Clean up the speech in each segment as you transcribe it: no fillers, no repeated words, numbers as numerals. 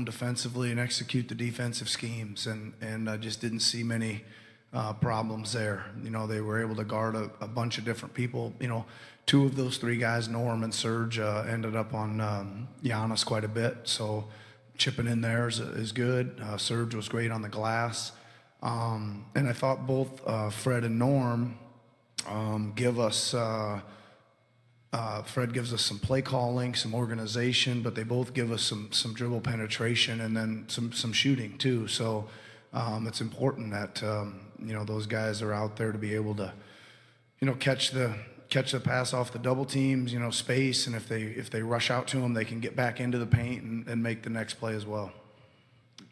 zone defensively and execute the defensive schemes, and I just didn't see many problems there. They were able to guard a bunch of different people. Two of those three guys, Norm and Serge, ended up on Giannis quite a bit, so chipping in there is good. Serge was great on the glass. And I thought both Fred and Norm give us Fred gives us some play calling, some organization, but they both give us some dribble penetration and then some shooting too. So it's important that those guys are out there to be able to catch the pass off the double teams, space, and if they rush out to them, they can get back into the paint and make the next play as well.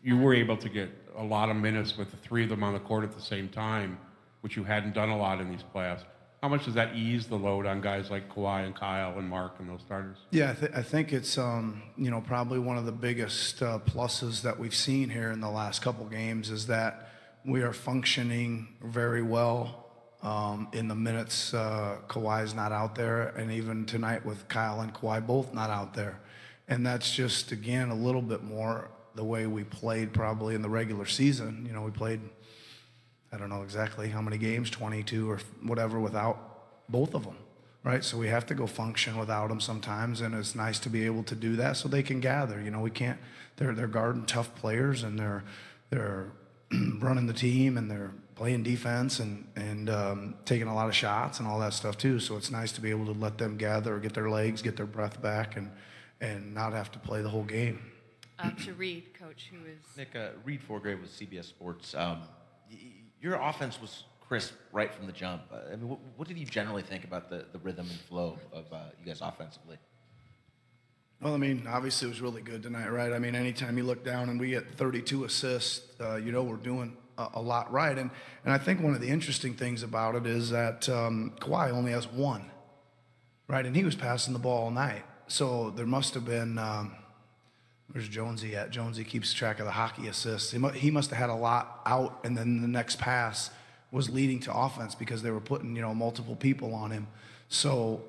You were able to get a lot of minutes with the three of them on the court at the same time, which you hadn't done a lot in these playoffs. How much does that ease the load on guys like Kawhi and Kyle and Mark and those starters? Yeah, I think it's probably one of the biggest pluses that we've seen here in the last couple games is that we are functioning very well in the minutes. Kawhi's not out there, and even tonight with Kyle and Kawhi both not out there, and that's just again a little bit more the way we played probably in the regular season. We played, I don't know exactly how many games, 22 or whatever, without both of them, right? So we have to go function without them sometimes, and it's nice to be able to do that so they can gather. We can't. They're guarding tough players, and they're running the team, and they're playing defense and taking a lot of shots and all that stuff too. So it's nice to be able to let them gather, get their legs, get their breath back, and not have to play the whole game. To Reed, Coach, who is... Nick, Reed Forgrave with CBS Sports. Your offense was crisp right from the jump. What did you generally think about the rhythm and flow of you guys offensively? Well, obviously it was really good tonight, right? Anytime you look down and we get 32 assists, we're doing a lot right. And I think one of the interesting things about it is that Kawhi only has one, right? And he was passing the ball all night. So there must have been... where's Jonesy at? Jonesy keeps track of the hockey assists. He must have had a lot out, and then the next pass was leading to offense because they were putting, multiple people on him. So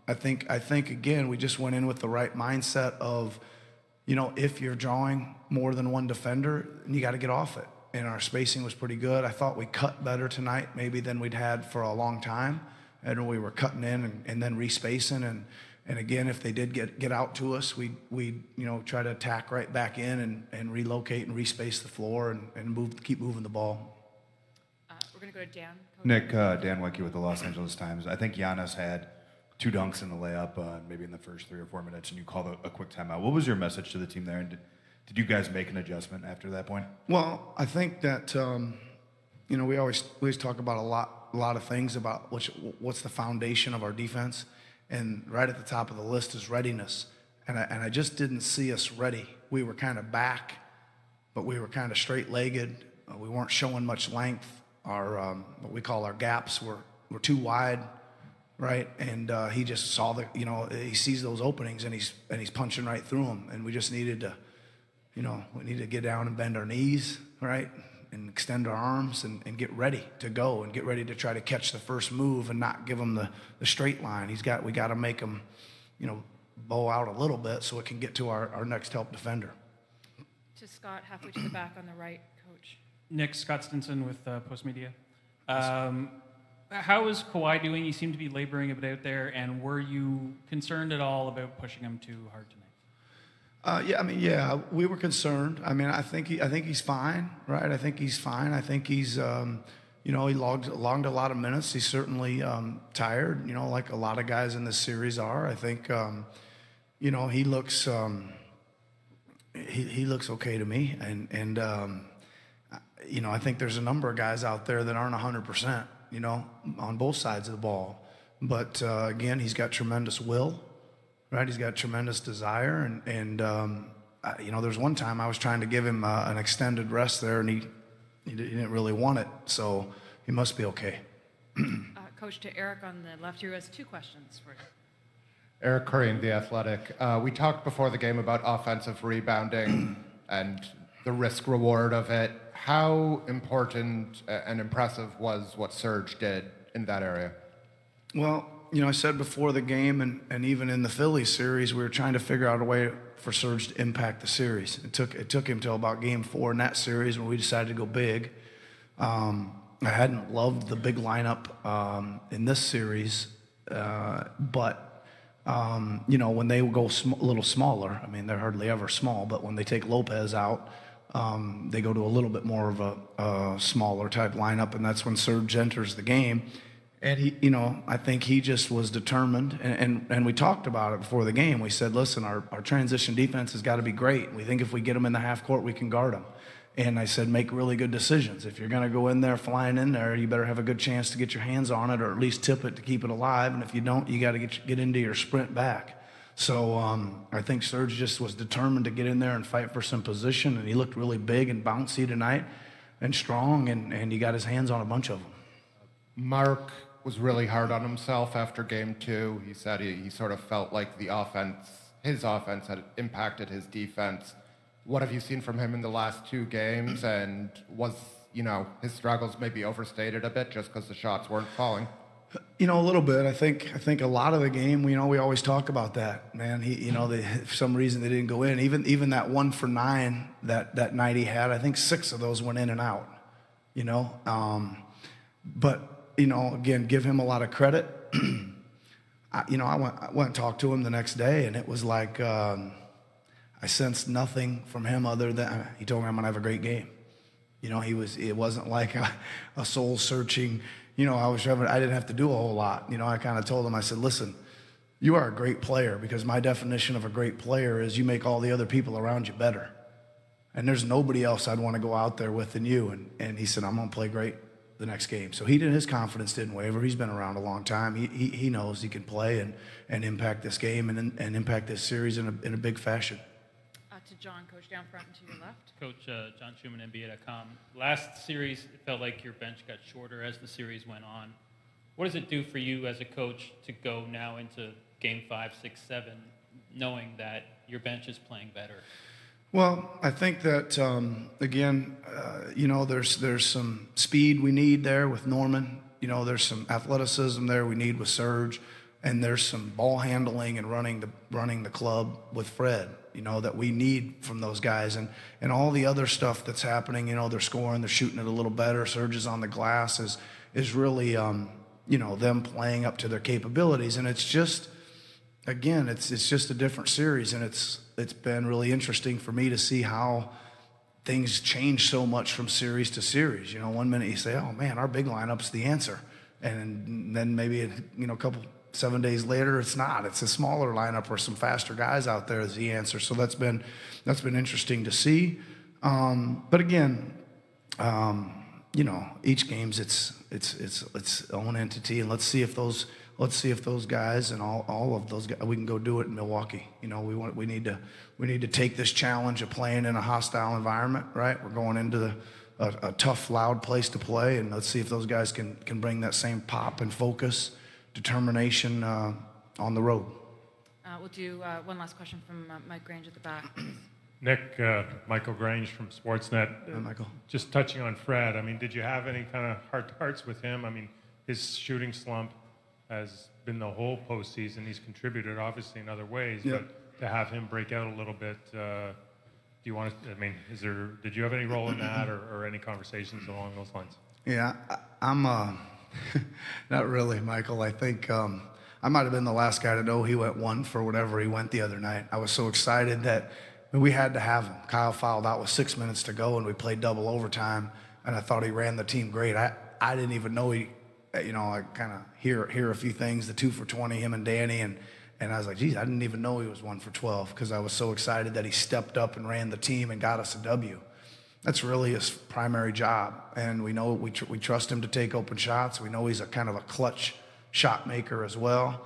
I think again, we just went in with the right mindset of, if you're drawing more than one defender, you got to get off it. And our spacing was pretty good. I thought we cut better tonight maybe than we'd had for a long time. And we were cutting in and then respacing. And again, if they did get out to us, we'd try to attack right back in and relocate and respace the floor and keep moving the ball. We're going to go to Dan. Nick, Dan Wicke with the Los Angeles Times. I think Giannis had 2 dunks in the layup maybe in the first 3 or 4 minutes, and you called a quick timeout. What was your message to the team there, and did you guys make an adjustment after that point? Well, I think that, we always talk about a lot of things about what's the foundation of our defense. And right at the top of the list is readiness. And I just didn't see us ready. We were kind of back, but we were kind of straight-legged. We weren't showing much length. Our what we call our gaps were too wide, right? And he just saw he sees those openings and he's punching right through them. And we just needed to, we needed to get down and bend our knees, right? And extend our arms and get ready to go and get ready to try to catch the first move and not give him the straight line. We got to make him, bow out a little bit so it can get to our next help defender. To Scott, halfway to the back on the right, Coach. Nick, Scott Stinson with Post Media. How is Kawhi doing? He seemed to be laboring a bit out there, and were you concerned at all about pushing him too hard tonight? We were concerned. I think he's fine, right? I think he's fine. I think he's, he logged a lot of minutes. He's certainly tired, like a lot of guys in this series are. I think, he looks, he looks okay to me, and I think there's a number of guys out there that aren't 100%, on both sides of the ball. But again, he's got tremendous will. Right, he's got tremendous desire, and there's one time I was trying to give him an extended rest there, and he didn't really want it, so he must be okay. Coach, to Eric on the left here, has 2 questions for you. Eric Curry, The Athletic. We talked before the game about offensive rebounding and the risk reward of it. How important and impressive was what Serge did in that area? Well, I said before the game and even in the Phillies series, we were trying to figure out a way for Serge to impact the series. It took him till about game 4 in that series when we decided to go big. I hadn't loved the big lineup in this series, but when they go a little smaller, I mean, they're hardly ever small, but when they take Lopez out, they go to a little bit more of a smaller type lineup, and that's when Serge enters the game. And he, I think he just was determined, and we talked about it before the game. We said, listen, our transition defense has got to be great. We think if we get them in the half court, we can guard them. And I said, make really good decisions. If you're going to go in there, flying in there, you better have a good chance to get your hands on it, or at least tip it to keep it alive. And if you don't, you got to get into your sprint back. So I think Serge just was determined to get in there and fight for some position, and he looked really big and bouncy tonight and strong, and he got his hands on a bunch of them. Mark was really hard on himself after game 2. He said he sort of felt like his offense had impacted his defense. What have you seen from him in the last 2 games? And was, his struggles maybe overstated a bit just because the shots weren't falling? A little bit. I think a lot of the game, we always talk about that, man. For some reason they didn't go in. Even that 1 for 9 that night he had, I think 6 of those went in and out. But again, give him a lot of credit. I went and talked to him the next day, and it was like I sensed nothing from him other than he told me I'm gonna have a great game. It wasn't like a soul searching. I didn't have to do a whole lot. I kind of told him, I said, listen, you are a great player, because my definition of a great player is you make all the other people around you better. And there's nobody else I'd want to go out there with than you. And he said, I'm going to play great the next game. So his confidence didn't waver. He's been around a long time. He knows he can play and impact this game and impact this series in a big fashion. To John, Coach, down front and to your left. Coach, John Schumann, NBA.com. Last series, it felt like your bench got shorter as the series went on. What does it do for you as a coach to go now into game 5, 6, 7, knowing that your bench is playing better? Well, I think that, there's some speed we need there with Norman. There's some athleticism there we need with Serge. And there's some ball handling and running the club with Fred, that we need from those guys. And all the other stuff that's happening, they're scoring, they're shooting it a little better. Serge is on the glass is really, them playing up to their capabilities. And it's just, again, it's just a different series. And it's been really interesting for me to see how things change so much from series to series. 1 minute you say, oh man, our big lineup's the answer. And then maybe, a couple 7 days later, it's not. It's a smaller lineup or some faster guys out there is the answer. So that's been interesting to see. But again, each game's its own entity, and let's see if those guys and all of those guys, we can go do it in Milwaukee. We need to take this challenge of playing in a hostile environment, right? We're going into a tough, loud place to play, and let's see if those guys can bring that same pop and focus, determination on the road. We'll do one last question from Mike Grange at the back. Nick, Michael Grange from Sportsnet. Hi, Michael. Just touching on Fred, did you have any kind of heart-to-hearts with him? his shooting slump has been the whole postseason. He's contributed, obviously, in other ways, but to have him break out a little bit, do you want to, did you have any role in that or any conversations along those lines? Yeah, I'm not really, Michael. I think I might have been the last guy to know he went 1 for whatever he went the other night. I was so excited that we had to have him. Kyle fouled out with 6 minutes to go, and we played double overtime, and I thought he ran the team great. I didn't even know I kind of hear a few things, the 2 for 20, him and Danny, and I was like, geez, I didn't even know he was 1 for 12 because I was so excited that he stepped up and ran the team and got us a W. That's really his primary job, and we know we trust him to take open shots. We know he's a kind of a clutch shot maker as well.